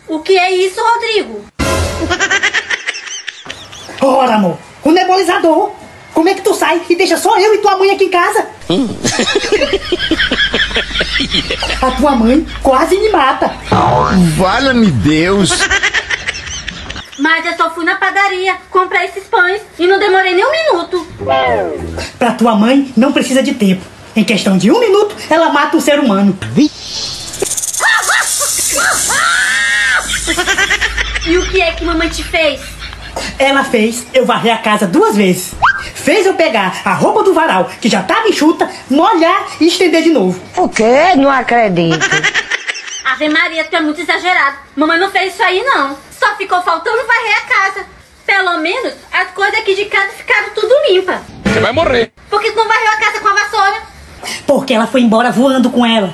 O que é isso, Rodrigo? Ora, amor, o nebulizador. Como é que tu sai e deixa só eu e tua mãe aqui em casa? A tua mãe quase me mata. Valha-me Deus. Mas eu só fui na padaria comprar esses pães e não demorei nem um minuto. Pra tua mãe não precisa de tempo. Em questão de 1 minuto, ela mata um ser humano. E o que é que mamãe te fez? Ela fez eu varrer a casa 2 vezes. Fez eu pegar a roupa do varal, que já tava enxuta, molhar e estender de novo. O quê? Não acredito. Ave Maria, tu é muito exagerado. Mamãe não fez isso aí, não. Só ficou faltando varrer a casa. Pelo menos as coisas aqui de casa ficaram tudo limpas. Você vai morrer. Por que tu não varreu a casa com a vassoura? Porque ela foi embora voando com ela.